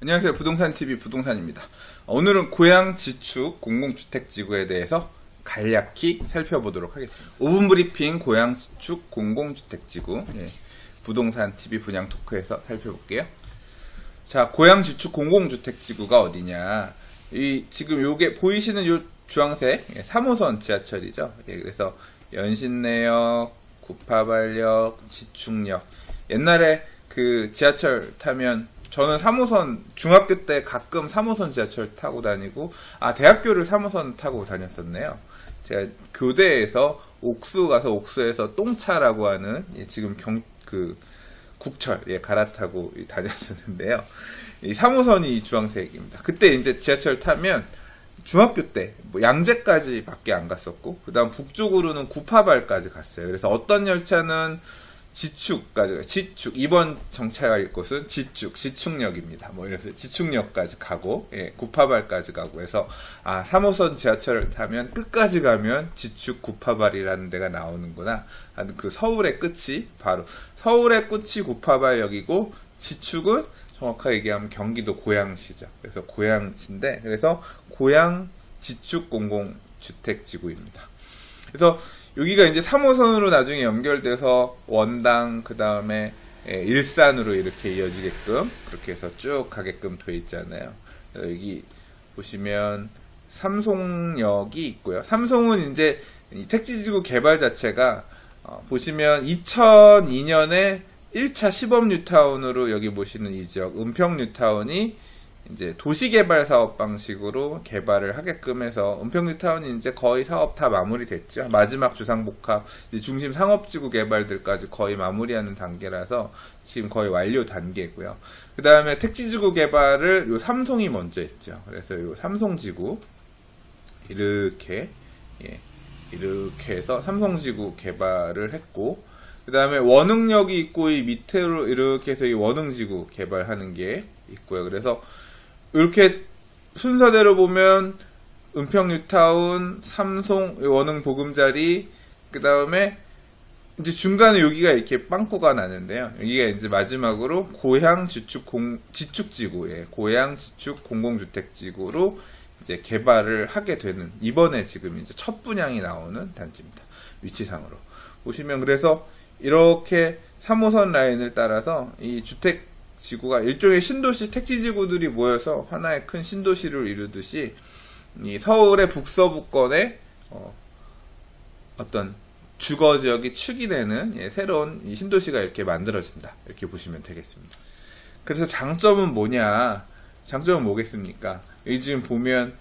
안녕하세요. 부동산TV 부동산입니다. 오늘은 고양 지축 공공주택지구에 대해서 간략히 살펴보도록 하겠습니다. 5분 브리핑 고양 지축 공공주택지구, 부동산TV 분양 토크에서 살펴볼게요. 자, 고양 지축 공공주택지구가 어디냐. 지금 요게 보이시는 요 주황색 3호선 지하철이죠. 그래서 연신내역, 구파발역, 지축역. 옛날에 그 지하철 타면 저는 3호선 중학교 때 가끔 3호선 지하철 타고 다니고 대학교를 3호선 타고 다녔었네요. 제가 교대에서 옥수 가서 옥수에서 똥차라고 하는 지금 국철 갈아타고 다녔었는데요. 이 3호선이 이 주황색입니다. 그때 이제 지하철 타면 중학교 때 양재까지 밖에 안 갔었고 그다음 북쪽으로는 구파발까지 갔어요. 그래서 어떤 열차는 지축까지, 이번 정차할 곳은 지축역입니다. 이래서 지축역까지 가고, 구파발까지 가고 해서, 3호선 지하철을 타면 끝까지 가면 지축 구파발이라는 데가 나오는구나 하는 그 서울의 끝이, 바로, 서울의 끝이 구파발역이고, 지축은 정확하게 얘기하면 경기도 고양시죠. 그래서 고양시인데, 그래서 고양 지축 공공주택지구입니다. 그래서 여기가 이제 3호선으로 나중에 연결돼서 원당, 그 다음에 일산으로 이렇게 이어지게끔, 그렇게 해서 쭉 가게끔 돼 있잖아요. 여기 보시면 삼송역이 있고요. 삼송은 이제 택지지구 개발 자체가, 보시면 2002년에 1차 시범 뉴타운으로 여기 보시는 이 지역, 은평 뉴타운이 이제 도시개발 사업 방식으로 개발을 하게끔 해서 은평 뉴타운이 이제 거의 사업 다 마무리됐죠. 마지막 주상복합, 중심 상업지구 개발들까지 거의 마무리하는 단계라서 지금 거의 완료 단계고요. 그 다음에 택지지구 개발을 요 삼송이 먼저 했죠. 그래서 요 삼송지구 이렇게 해서 삼송지구 개발을 했고, 그 다음에 원흥역이 있고 이 밑으로 이렇게 해서 이 원흥지구 개발하는 게 있고요. 그래서 이렇게 순서대로 보면 은평 뉴타운, 삼송, 원흥 보금자리, 그 다음에 이제 중간에 여기가 이렇게 빵꾸가 나는데요. 여기가 이제 마지막으로 고양 지축지구, 고양 지축 공공주택지구로 이제 개발을 하게 되는, 이번에 지금 이제 첫 분양이 나오는 단지입니다. 위치상으로 보시면, 그래서 이렇게 3호선 라인을 따라서 이 주택 지구가 일종의 신도시, 택지지구들이 모여서 하나의 큰 신도시를 이루듯이 이 서울의 북서부권에 어떤 주거지역이 축이 되는 새로운 이 신도시가 이렇게 만들어진다, 이렇게 보시면 되겠습니다. 그래서 장점은 뭐냐? 장점은 뭐겠습니까? 여기 지금 보면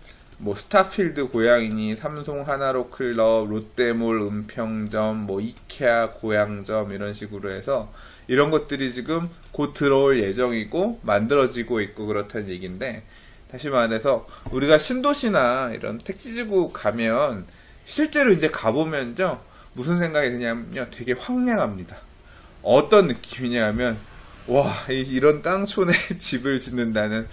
스타필드 고양이니, 삼송 하나로 클럽, 롯데몰 은평점, 이케아 고양점 이런 식으로 해서 이런 것들이 지금 곧 들어올 예정이고 만들어지고 있고 그렇다는 얘기인데, 다시 말해서 우리가 신도시나 이런 택지지구 가면 실제로 이제 가보면요 무슨 생각이 드냐면요, 되게 황량합니다. 어떤 느낌이냐면, 와, 이런 땅촌에 집을 짓는다는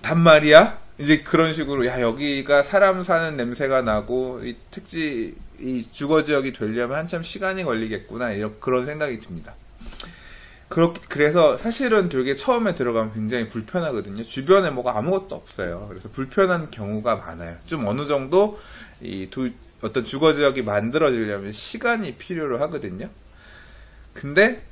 단말이야? 이제 그런 식으로, 여기가 사람 사는 냄새가 나고 이 주거지역이 되려면 한참 시간이 걸리겠구나, 그런 생각이 듭니다. 그래서 사실은 되게 처음에 들어가면 굉장히 불편하거든요. 주변에 뭐가 아무것도 없어요. 그래서 불편한 경우가 많아요. 좀 어느 정도 어떤 주거지역이 만들어지려면 시간이 필요로 하거든요. 근데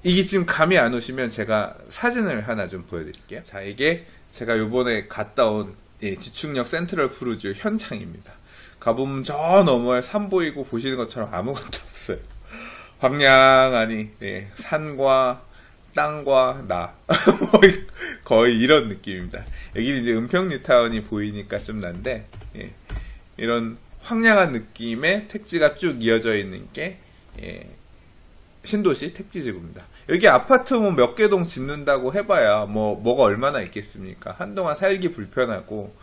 이게 지금 감이 안 오시면 제가 사진을 하나 좀 보여드릴게요. 자, 이게 제가 요번에 갔다 온 지축역 센트럴 푸르지오 현장입니다. 가보면 저 너머에 산 보이고 보시는 것처럼 아무것도 없어요. 황량하니, 산과 땅과 나 거의 이런 느낌입니다. 여기는 이제 은평 뉴타운이 보이니까 좀 난데, 이런 황량한 느낌의 택지가 쭉 이어져 있는 게 신도시 택지지구입니다. 여기 아파트 몇 개 동 짓는다고 해봐야 뭐가 얼마나 있겠습니까? 한동안 살기 불편하고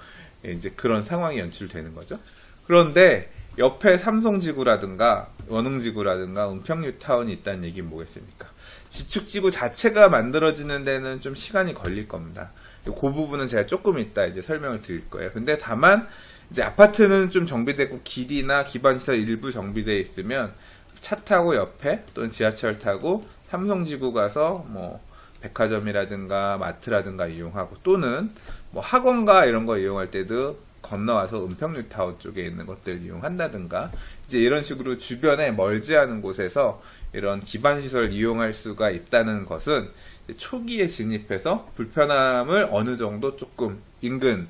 이제 그런 상황이 연출되는 거죠. 그런데 옆에 삼송지구라든가 원흥지구라든가 은평 뉴타운이 있다는 얘기는 뭐겠습니까? 지축지구 자체가 만들어지는 데는 좀 시간이 걸릴 겁니다. 그 부분은 제가 조금 이따 이제 설명을 드릴 거예요. 근데 다만 이제 아파트는 좀 정비되고 길이나 기반시설 일부 정비되어 있으면 차 타고 옆에 또는 지하철 타고 삼송지구 가서 백화점이라든가 마트라든가 이용하고, 또는 뭐 학원가 이런 거 이용할 때도 건너와서 은평뉴타운 쪽에 있는 것들 이용한다든가, 이제 이런 식으로 주변에 멀지 않은 곳에서 이런 기반시설 이용할 수가 있다는 것은 초기에 진입해서 불편함을 어느 정도 조금 인근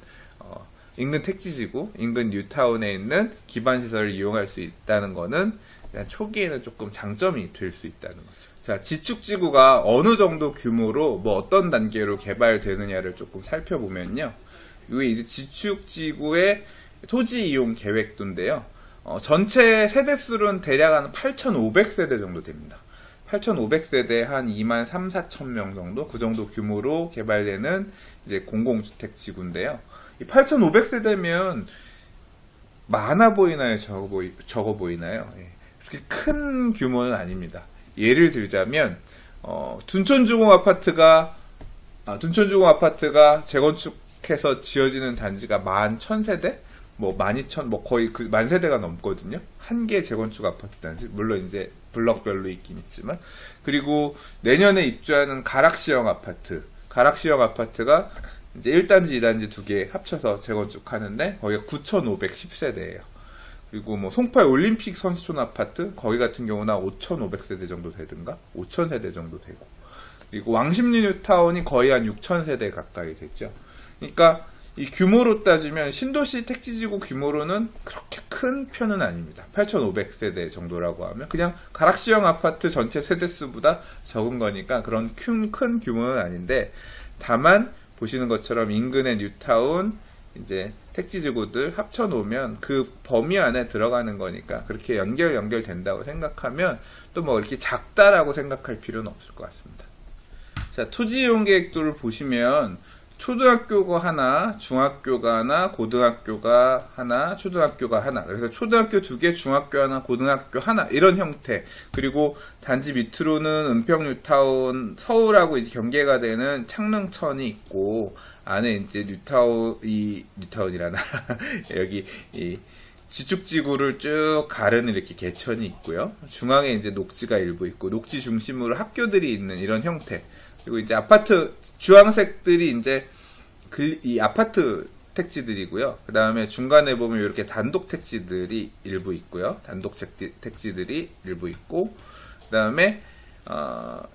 택지지구, 인근 뉴타운에 있는 기반시설을 이용할 수 있다는 거는 초기에는 조금 장점이 될 수 있다는 거죠. 자, 지축지구가 어느 정도 규모로 뭐 어떤 단계로 개발되느냐를 조금 살펴보면요. 이게 이제 지축지구의 토지 이용 계획도인데요. 전체 세대수는 대략 한 8,500세대 정도 됩니다. 8,500세대 한 2만 3, 4천 명 정도, 그 정도 규모로 개발되는 이제 공공주택지구인데요. 이 8,500세대면 많아 보이나요? 적어 보이나요? 예. 그렇게 큰 규모는 아닙니다. 예를 들자면, 둔촌주공 아파트가 재건축해서 지어지는 단지가 11,000세대? 뭐 12,000, 뭐 거의 그 10,000세대가 넘거든요. 한 개 재건축 아파트 단지. 물론 이제 블럭별로 있긴 있지만. 그리고 내년에 입주하는 가락시형 아파트가 이제 1단지, 2단지 두 개 합쳐서 재건축하는데 거기가 9,510세대예요. 그리고 뭐 송파의 올림픽 선수촌 아파트, 거기 같은 경우는 5,500세대 정도 되든가 5,000세대 정도 되고, 그리고 왕십리 뉴타운이 거의 한 6,000세대 가까이 됐죠. 그러니까 이 규모로 따지면 신도시 택지지구 규모로는 그렇게 큰 편은 아닙니다. 8,500세대 정도라고 하면 그냥 가락시형 아파트 전체 세대수보다 적은 거니까 그런 큰 규모는 아닌데, 다만 보시는 것처럼 인근의 뉴타운 이제 택지지구들 합쳐놓으면 그 범위 안에 들어가는 거니까 그렇게 연결된다고 생각하면 또 뭐 이렇게 작다라고 생각할 필요는 없을 것 같습니다. 자, 토지 이용 계획도를 보시면 초등학교가 하나, 중학교가 하나, 고등학교가 하나, 초등학교가 하나. 그래서 초등학교 2개, 중학교 하나, 고등학교 하나, 이런 형태. 그리고 단지 밑으로는 은평뉴타운, 서울하고 이제 경계가 되는 창릉천이 있고, 안에 이제 뉴타운이라나 여기 이 지축지구를 쭉 가르는 이렇게 개천이 있고요. 중앙에 이제 녹지가 일부 있고, 녹지 중심으로 학교들이 있는 이런 형태. 그리고 이제 아파트, 주황색들이 이제 이 아파트 택지들이고요. 그 다음에 중간에 보면 이렇게 단독 택지들이 일부 있고요. 단독 택지들이 일부 있고, 그 다음에,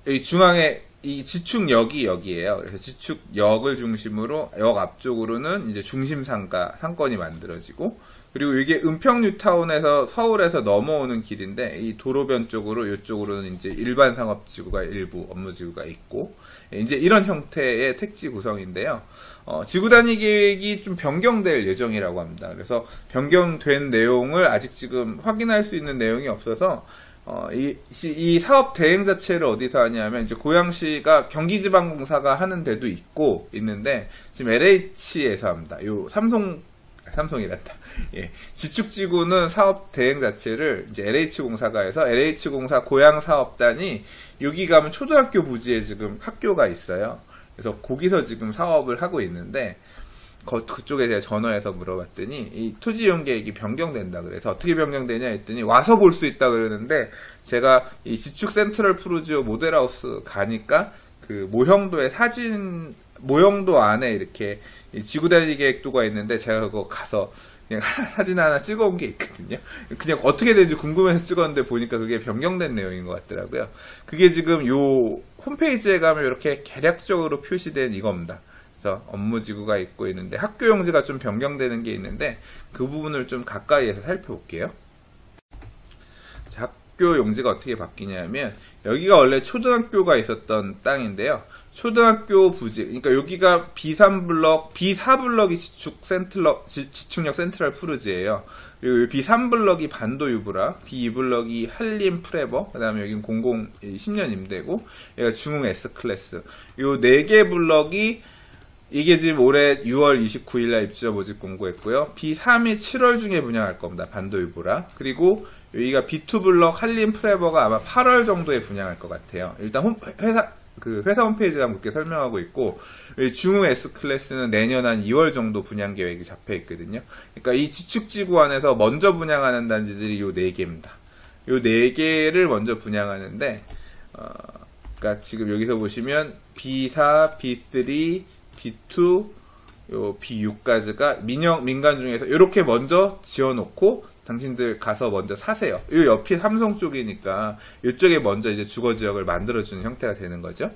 이 중앙에 이 지축역이 여기에요. 그래서 지축역을 중심으로, 역 앞쪽으로는 이제 상권이 만들어지고, 그리고 이게 은평뉴타운에서 서울에서 넘어오는 길인데, 이 도로변 쪽으로, 이쪽으로는 이제 일반 상업지구가 일부 업무지구가 있고, 이제 이런 형태의 택지 구성인데요. 지구 단위 계획이 좀 변경될 예정이라고 합니다. 그래서 변경된 내용을 아직 지금 확인할 수 있는 내용이 없어서, 이 사업 대행 자체를 어디서 하냐면, 이제 고양시가 경기지방공사가 하는 데도 있는데, 지금 LH에서 합니다. 삼성이란다. 예. 지축지구는 사업 대행 자체를 이제 LH공사가 해서, LH공사 고양사업단이 여기 가면 초등학교 부지에 지금 학교가 있어요. 그래서 거기서 지금 사업을 하고 있는데, 그쪽에 제가 전화해서 물어봤더니 이 토지 이용 계획이 변경된다 그래서 어떻게 변경되냐 했더니 와서 볼 수 있다 그러는데, 제가 이 지축 센트럴 푸르지오 모델하우스 가니까 그 모형도 안에 이렇게 지구 단위 계획도가 있는데, 제가 그거 가서 그냥 사진 하나 찍어온 게 있거든요. 그냥 어떻게 되는지 궁금해서 찍었는데 보니까 그게 변경된 내용인 것 같더라고요. 그게 지금 요 홈페이지에 가면 이렇게 개략적으로 표시된 이겁니다. 그래서 업무지구가 있고 있는데 학교 용지가 좀 변경되는 게 있는데, 그 부분을 좀 가까이에서 살펴볼게요. 자, 학교 용지가 어떻게 바뀌냐면, 여기가 원래 초등학교가 있었던 땅인데요. 초등학교 부지, 그러니까 여기가 B4블럭이 지축역 센트럴 푸르지예요. 그리고 B3블럭이 반도 유브라, B2블럭이 한림 프레버, 그 다음에 여기는 10년 임대고, 여기가 중흥 S클래스. 요 4개 블럭이 이게 지금 올해 6월 29일날 입주자 모집 공고했고요. B3이 7월 중에 분양할 겁니다. 반도 유브라. 그리고 여기가 B2블럭 한림 프레버가 아마 8월 정도에 분양할 것 같아요. 일단 회사 홈페이지가 그렇게 설명하고 있고, 중흥 S클래스는 내년 한 2월 정도 분양 계획이 잡혀 있거든요. 그러니까 이 지축지구 안에서 먼저 분양하는 단지들이 요 4개입니다. 요 4개를 먼저 분양하는데, 그러니까 지금 여기서 보시면 B4, B3, B2, 요 B6까지가 민간 중에서 이렇게 먼저 지어놓고 당신들 가서 먼저 사세요. 이 옆이 삼성 쪽이니까 이쪽에 먼저 이제 주거 지역을 만들어주는 형태가 되는 거죠.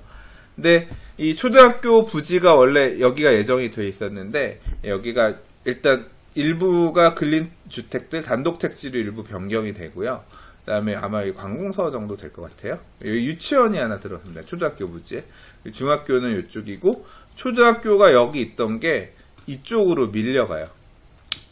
근데 이 초등학교 부지가 원래 여기가 예정이 돼 있었는데 여기가 일단 일부가 근린 주택들 단독 택지로 일부 변경이 되고요. 그다음에 아마 관공서 정도 될 것 같아요. 여기 유치원이 하나 들어갑니다. 초등학교 부지에. 중학교는 이쪽이고 초등학교가 여기 있던 게 이쪽으로 밀려가요.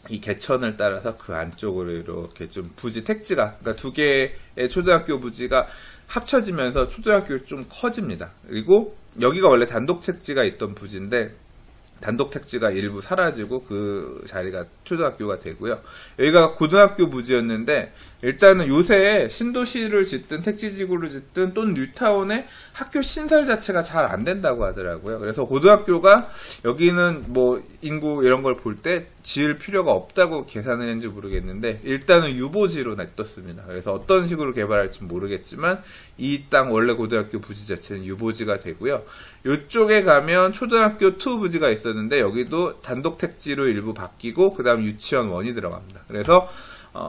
이 개천을 따라서 그 안쪽으로 이렇게 좀 부지 택지가, 그러니까 두 개의 초등학교 부지가 합쳐지면서 초등학교가 좀 커집니다. 그리고 여기가 원래 단독 택지가 있던 부지인데 단독 택지가 일부 사라지고 그 자리가 초등학교가 되고요. 여기가 고등학교 부지였는데 일단은 요새 신도시를 짓든 택지지구를 짓든 또는 뉴타운에 학교 신설 자체가 잘 안 된다고 하더라고요. 그래서 고등학교가 여기는 뭐 인구 이런 걸 볼 때 지을 필요가 없다고 계산을 했는지 모르겠는데 일단은 유보지로 놔뒀습니다. 그래서 어떤 식으로 개발할지 모르겠지만 이 땅 원래 고등학교 부지 자체는 유보지가 되고요. 이쪽에 가면 초등학교 2 부지가 있었는데 여기도 단독 택지로 일부 바뀌고 그 다음 유치원 1이 들어갑니다. 그래서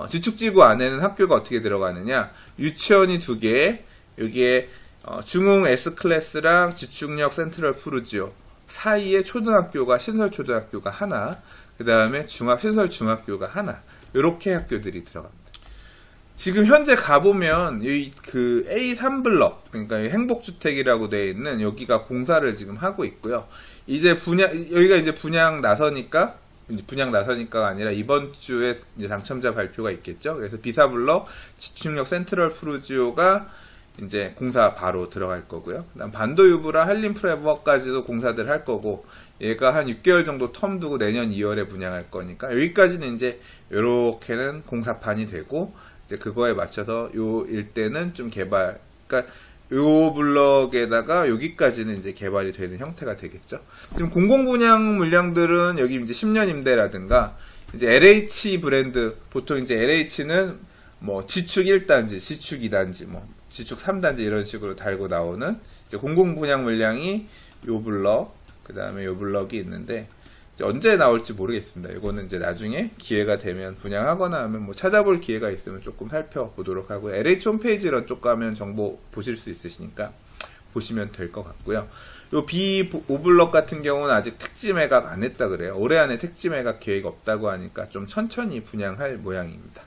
지축지구 안에는 학교가 어떻게 들어가느냐, 유치원이 2개, 여기에 중흥 S클래스랑 지축역 센트럴 푸르지오 사이에 초등학교가 신설 초등학교가 하나, 그 다음에 신설 중학교가 하나, 이렇게 학교들이 들어갑니다. 지금 현재 가보면 그 A3블럭, 그러니까 행복주택이라고 되어 있는 여기가 공사를 지금 하고 있고요. 이제 여기가 이제 분양 나서니까가 아니라 이번 주에 이제 당첨자 발표가 있겠죠. 그래서 B4블럭 지축역 센트럴 푸르지오가 이제 공사 바로 들어갈 거고요. 그다음 반도유브라 한림프레버까지도 공사들 할 거고, 얘가 한 6개월 정도 텀 두고 내년 2월에 분양할 거니까 여기까지는 이제 요렇게는 공사판이 되고, 이제 그거에 맞춰서 요 일대는 좀 개발, 그러니까 요 블럭에다가 여기까지는 이제 개발이 되는 형태가 되겠죠. 지금 공공분양 물량들은 여기 이제 10년 임대라든가 이제 LH 브랜드, 보통 이제 LH는 뭐 지축 1단지, 지축 2단지, 뭐 지축 3단지 이런 식으로 달고 나오는 이제 공공분양 물량이 요 블럭, 그 다음에 요 블럭이 있는데 언제 나올지 모르겠습니다. 이거는 이제 나중에 기회가 되면 분양하거나 하면 뭐 찾아볼 기회가 있으면 조금 살펴보도록 하고요. LH 홈페이지 이런 쪽 가면 정보 보실 수 있으시니까 보시면 될 것 같고요. 요 B5블럭 같은 경우는 아직 택지 매각 안 했다 그래요. 올해 안에 택지 매각 계획 없다고 하니까 좀 천천히 분양할 모양입니다.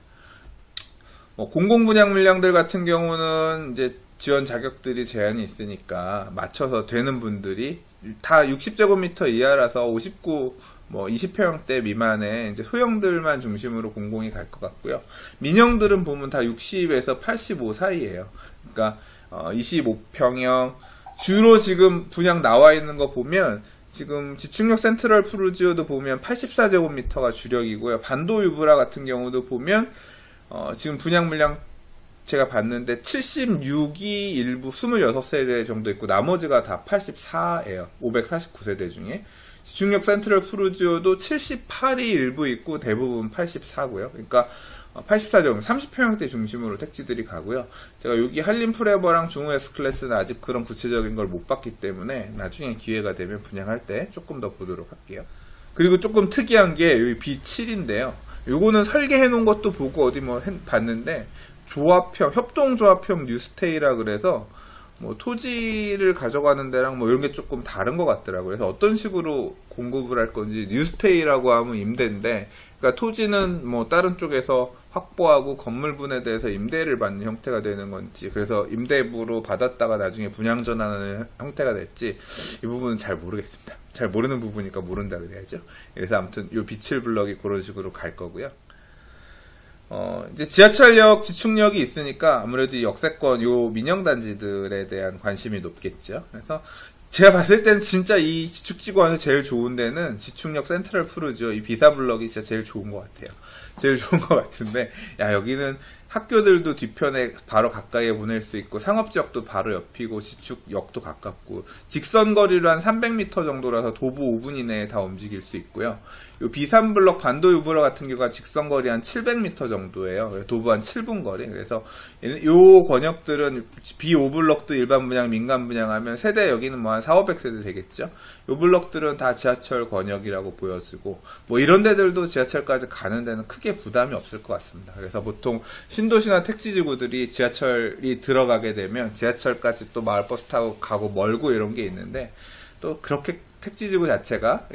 공공분양 물량들 같은 경우는 이제 지원 자격들이 제한이 있으니까 맞춰서 되는 분들이 다 60제곱미터 이하라서 59, 20평대 미만의 이제 소형들만 중심으로 공공이 갈 것 같고요. 민영들은 보면 다 60에서 85 사이에요. 그러니까 25평형 주로 지금 분양 나와 있는 거 보면 지금 지축역 센트럴 푸르지오도 보면 84제곱미터가 주력이고요. 반도유브라 같은 경우도 보면 지금 분양 물량 제가 봤는데 76이 일부 26세대 정도 있고 나머지가 다 84예요. 549세대 중에. 지축역 센트럴 푸르지오도 78이 일부 있고 대부분 84고요. 그러니까 84제곱, 30평형대 중심으로 택지들이 가고요. 제가 여기 한림프레버랑 중흥 S클래스는 아직 그런 구체적인 걸 못 봤기 때문에 나중에 기회가 되면 분양할 때 조금 더 보도록 할게요. 그리고 조금 특이한 게 여기 B7인데요. 요거는 설계해 놓은 것도 보고 어디 봤는데 조합형, 협동조합형 뉴스테이라 그래서 토지를 가져가는 데랑 이런 게 조금 다른 것 같더라고요. 그래서 어떤 식으로 공급을 할 건지, 뉴스테이라고 하면 임대인데, 그러니까 토지는 다른 쪽에서 확보하고 건물 분해돼서 임대를 받는 형태가 되는 건지, 그래서 임대부로 받았다가 나중에 분양 전환하는 형태가 될지, 이 부분은 잘 모르겠습니다. 잘 모르는 부분이니까 모른다 그래야죠. 그래서 아무튼 요 B7블럭이 그런 식으로 갈 거고요. 이제 지하철역, 지축역이 있으니까 아무래도 이 역세권, 요 민영단지들에 대한 관심이 높겠죠. 그래서 제가 봤을 때는 진짜 이 지축지구안에 제일 좋은 데는 지축역 센트럴 푸르지오 이 비사블럭이 진짜 제일 좋은 것 같아요. 제일 좋은 것 같은데, 야, 여기는 학교들도 뒤편에 바로 가까이에 보낼 수 있고, 상업지역도 바로 옆이고, 지축역도 가깝고, 직선거리로 한 300m 정도라서 도보 5분 이내에 다 움직일 수 있고요. 요 B3블럭 반도 유브러 같은 경우가 직선거리 한 700m 정도예요. 도보 한 7분 거리. 그래서 요 권역들은 B5블럭도 일반 분양, 민간 분양하면 세대 여기는 뭐 한 4, 500세대 되겠죠. 요 블럭들은 다 지하철 권역이라고 보여지고, 뭐 이런 데들도 지하철까지 가는 데는 크게 부담이 없을 것 같습니다. 그래서 보통 신도시나 택지지구들이 지하철이 들어가게 되면 지하철까지 또 마을버스 타고 가고 멀고 이런 게 있는데, 또 그렇게 택지지구 자체가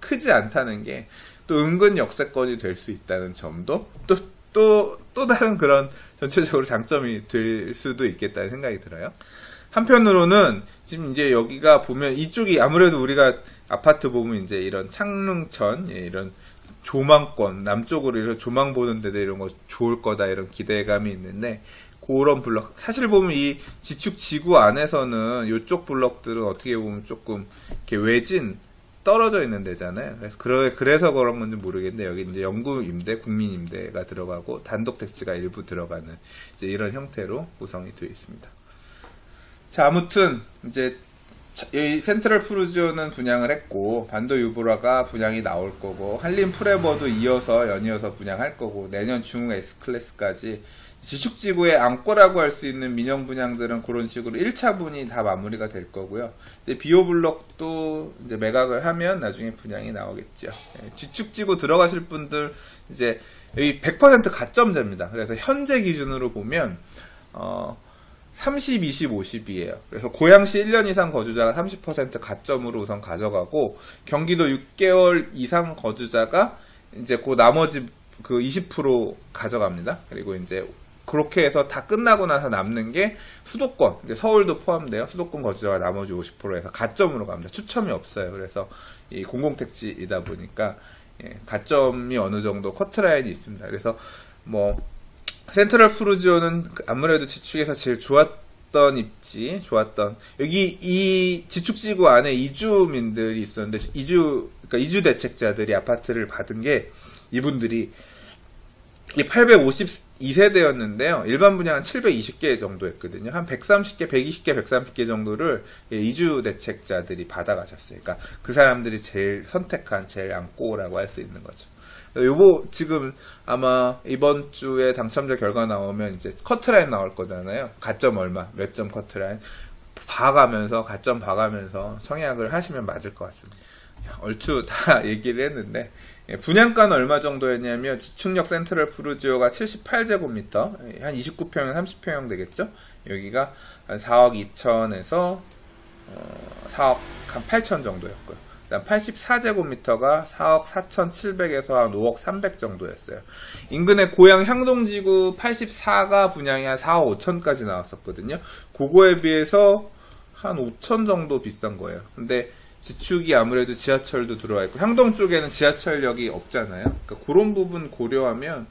크지 않다는 게 또 은근 역세권이 될 수 있다는 점도 또 다른 그런 전체적으로 장점이 될 수도 있겠다는 생각이 들어요. 한편으로는 지금 이제 여기가 보면 이쪽이 아무래도 우리가 아파트 보면 이제 이런 창릉천, 이런 조망권, 남쪽으로 이런 조망 보는 데도 이런 거 좋을 거다 이런 기대감이 있는데, 그런 블럭, 사실 보면 이 지축 지구 안에서는 이쪽 블럭들은 어떻게 보면 조금 이렇게 외진, 떨어져 있는 데잖아요. 그래서 그런 건지 모르겠는데, 여기 이제 영구 임대, 국민 임대가 들어가고, 단독 택지가 일부 들어가는, 이제 이런 형태로 구성이 되어 있습니다. 자, 아무튼, 이제, 이 센트럴 푸르지오는 분양을 했고, 반도 유브라가 분양이 나올 거고, 한림 프레버도 연이어서 분양할 거고, 내년 중흥 S클래스까지 지축지구의 안고라고 할 수 있는 민영 분양들은 그런 식으로 1차 분이 다 마무리가 될 거고요. 이제 비오블럭도 이제 매각을 하면 나중에 분양이 나오겠죠. 지축지구 들어가실 분들 이제 여기 100% 가점제입니다. 그래서 현재 기준으로 보면 30, 20, 50이에요. 그래서 고양시 1년 이상 거주자가 30% 가점으로 우선 가져가고, 경기도 6개월 이상 거주자가 이제 그 나머지 그 20% 가져갑니다. 그리고 이제 그렇게 해서 다 끝나고 나서 남는 게 수도권, 이제 서울도 포함돼요. 수도권 거주자가 나머지 50%에서 가점으로 갑니다. 추첨이 없어요. 그래서 이 공공택지이다 보니까 가점이 어느 정도 커트라인이 있습니다. 그래서 뭐 센트럴 푸르지오는 아무래도 지축에서 제일 좋았던 여기 이 지축지구 안에 이주민들이 있었는데, 그러니까 이주 대책자들이 아파트를 받은 게 이분들이 852세대였는데요. 일반 분양은 720개 정도 했거든요. 한 130개, 120개, 130개 정도를 이주 대책자들이 받아가셨어요. 그러니까 그 사람들이 제일 선택한, 제일 안고라고 할 수 있는 거죠. 요거 지금 아마 이번 주에 당첨자 결과 나오면 이제 커트라인 나올 거잖아요. 가점 얼마, 몇 점 커트라인 가점 봐가면서 청약을 하시면 맞을 것 같습니다. 얼추 다 얘기를 했는데, 분양가는 얼마 정도였냐면 지축역 센트럴 푸르지오가 78제곱미터, 한 29평, 30평형 되겠죠? 여기가 한 4억 2천에서 4억 한 8천 정도였고요. 그다음 84제곱미터가 4억 4,700에서 한 5억 300 정도였어요. 인근의 고양 향동지구 84가 분양이 한 4억 5천까지 나왔었거든요. 그거에 비해서 한 5천 정도 비싼 거예요. 근데 지축이 아무래도 지하철도 들어와 있고, 향동 쪽에는 지하철역이 없잖아요. 그러니까 그런 부분 고려하면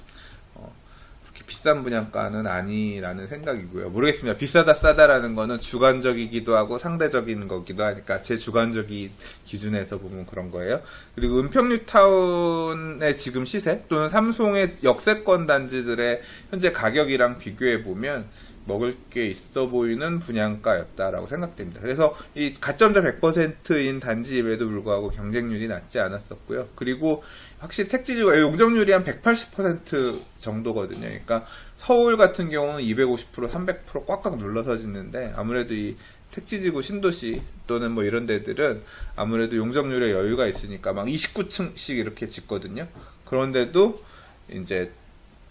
그렇게 비싼 분양가는 아니라는 생각이고요. 모르겠습니다. 비싸다 싸다라는 거는 주관적이기도 하고 상대적인 거기도 하니까 제 주관적인 기준에서 보면 그런 거예요. 그리고 은평뉴타운의 지금 시세 또는 삼송의 역세권 단지들의 현재 가격이랑 비교해 보면 먹을 게 있어 보이는 분양가였다라고 생각됩니다. 그래서 이 가점자 100%인 단지임에도 불구하고 경쟁률이 낮지 않았었고요. 그리고 확실히 택지지구 용적률이 한 180% 정도거든요. 그러니까 서울 같은 경우는 250%, 300% 꽉꽉 눌러서 짓는데, 아무래도 이 택지지구 신도시 또는 뭐 이런 데들은 아무래도 용적률에 여유가 있으니까 막 29층씩 이렇게 짓거든요. 그런데도 이제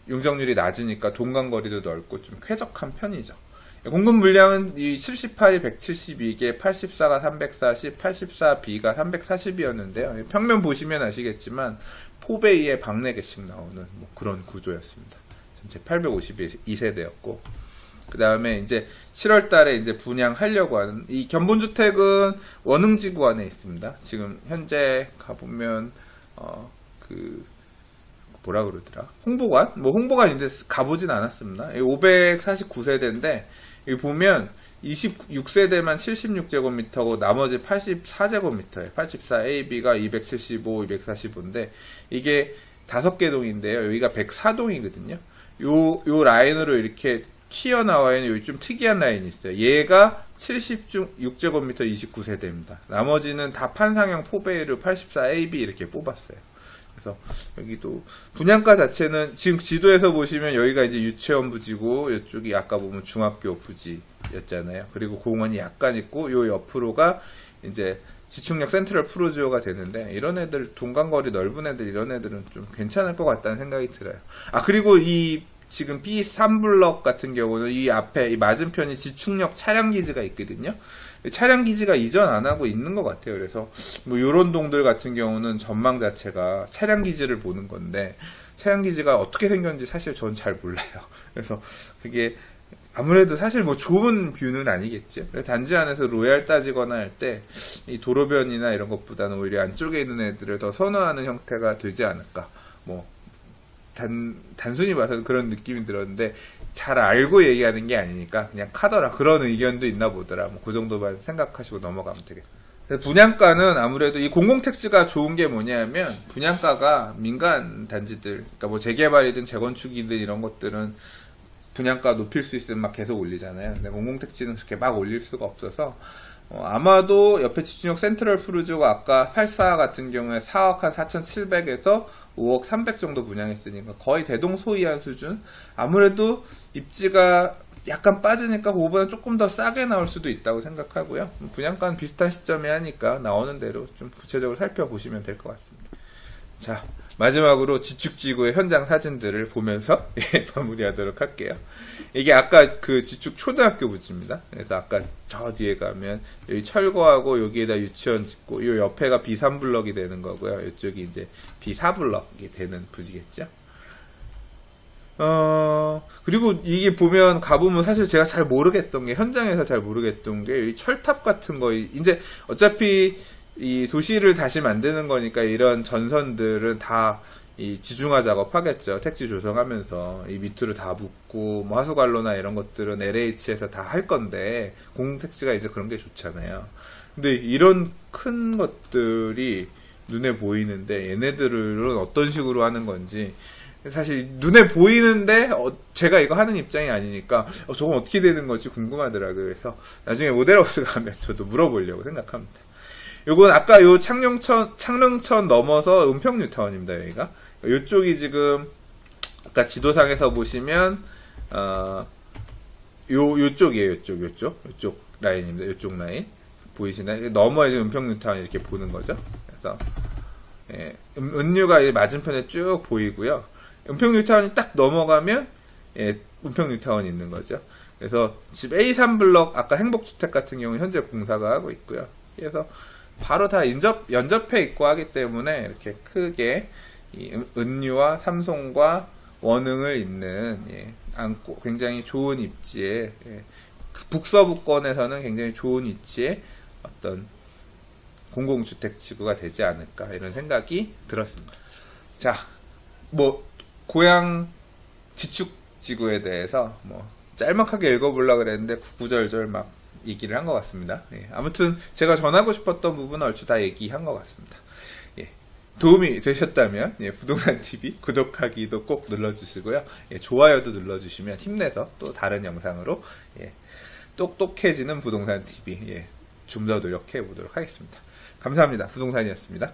용적률이 낮으니까 동간거리도 넓고 좀 쾌적한 편이죠. 공급 물량은 이 78이 172개, 84가 340, 84B가 340이었는데요. 평면 보시면 아시겠지만 포베이에 방 4개씩 나오는 뭐 그런 구조였습니다. 전체 852세대였고, 그 다음에 이제 7월 달에 이제 분양하려고 하는 이 견본주택은 원흥지구 안에 있습니다. 지금 현재 가보면 뭐라 그러더라? 홍보관? 뭐 홍보관인데 가보진 않았습니다. 549세대인데, 여기 보면 26세대만 76제곱미터고 나머지 84제곱미터예요. 84AB가 275, 245인데 이게 5개 동인데요. 여기가 104동이거든요. 요 라인으로 이렇게 튀어나와 있는 여기 좀 특이한 라인이 있어요. 얘가 76제곱미터 29세대입니다. 나머지는 다 판상형 포베이를 84AB 이렇게 뽑았어요. 그래서 여기도 분양가 자체는 지금 지도에서 보시면 여기가 이제 유치원 부지고 이쪽이 아까 보면 중학교 부지였잖아요. 그리고 공원이 약간 있고 요 옆으로가 이제 지축역 센트럴 프루지오가 되는데 이런 애들 동간거리 넓은 애들 이런 애들은 좀 괜찮을 것 같다는 생각이 들어요. 아 그리고 이 지금 B3블럭 같은 경우는 이 앞에 이 맞은편이 지축역 차량기지가 있거든요. 차량기지가 이전 안 하고 있는 것 같아요. 그래서 뭐 요런 동들 같은 경우는 전망 자체가 차량기지를 보는 건데 차량기지가 어떻게 생겼는지 사실 전 잘 몰라요. 그래서 그게 아무래도 사실 뭐 좋은 뷰는 아니겠죠. 단지 안에서 로얄 따지거나 할 때 이 도로변이나 이런 것보다는 오히려 안쪽에 있는 애들을 더 선호하는 형태가 되지 않을까. 뭐 단순히 봐서는 그런 느낌이 들었는데 잘 알고 얘기하는 게 아니니까 그냥 카더라 그런 의견도 있나 보더라. 뭐 그 정도만 생각하시고 넘어가면 되겠습니다. 분양가는 아무래도 이 공공택지가 좋은 게 뭐냐면 분양가가 민간 단지들, 그러니까 뭐 재개발이든 재건축이든 이런 것들은 분양가 높일 수 있으면 막 계속 올리잖아요. 근데 공공택지는 그렇게 막 올릴 수가 없어서 아마도 옆에 지축역 센트럴 푸르지오가 아까 84 같은 경우에 4억 한 4,700에서 5억 300 정도 분양했으니까 거의 대동소이한 수준. 아무래도 입지가 약간 빠지니까 그거보다 조금 더 싸게 나올 수도 있다고 생각하고요. 분양가는 비슷한 시점에 하니까 나오는 대로 좀 구체적으로 살펴보시면 될 것 같습니다. 자, 마지막으로 지축지구의 현장 사진들을 보면서 마무리하도록 할게요. 이게 아까 그 지축 초등학교 부지입니다. 그래서 아까 저 뒤에 가면 여기 철거하고 여기에다 유치원 짓고 요 옆에가 B3블럭이 되는 거고요. 이쪽이 이제 B4블럭이 되는 부지겠죠. 그리고 이게 보면 가보면 사실 제가 잘 모르겠던 게 현장에서 잘 모르겠던 게 이 철탑 같은 거 이제 어차피 이 도시를 다시 만드는 거니까 이런 전선들은 다 이 지중화 작업하겠죠. 택지 조성하면서 이 밑으로 다 묻고 뭐 하수관로나 이런 것들은 LH에서 다 할 건데 공공택지가 이제 그런 게 좋잖아요. 근데 이런 큰 것들이 눈에 보이는데 얘네들은 어떤 식으로 하는 건지 사실 눈에 보이는데 제가 이거 하는 입장이 아니니까 저건 어떻게 되는 건지 궁금하더라고요. 그래서 나중에 모델하우스 가면 저도 물어보려고 생각합니다. 요건 아까 요 창릉천 넘어서 은평뉴타운입니다. 여기가 요쪽이 지금 아까 지도상에서 보시면 요쪽이에요. 요쪽 라인입니다. 요쪽 라인 보이시나요? 넘어야 이제 은평뉴타운 이렇게 보는 거죠. 그래서 예, 은류가 맞은편에 쭉 보이고요. 은평뉴타운이 딱 넘어가면 예, 은평뉴타운이 있는 거죠. 그래서 집 A3블럭 아까 행복주택 같은 경우는 현재 공사가 하고 있고요. 그래서 바로 다 연접해 있고 하기 때문에 이렇게 크게 이 은유와 삼송과 원흥을 잇는 예, 안고 굉장히 좋은 입지에 예, 북서부권에서는 굉장히 좋은 위치에 어떤 공공주택 지구가 되지 않을까 이런 생각이 들었습니다. 자, 뭐 고양 지축 지구에 대해서 뭐 짤막하게 읽어보려고 그랬는데 구구절절 막 얘기를 한 것 같습니다. 예, 아무튼 제가 전하고 싶었던 부분은 얼추 다 얘기한 것 같습니다. 예, 도움이 되셨다면 예, 부동산TV 구독하기도 꼭 눌러주시고요. 예, 좋아요도 눌러주시면 힘내서 또 다른 영상으로 예, 똑똑해지는 부동산TV 예, 좀 더 노력해 보도록 하겠습니다. 감사합니다. 부동산이었습니다.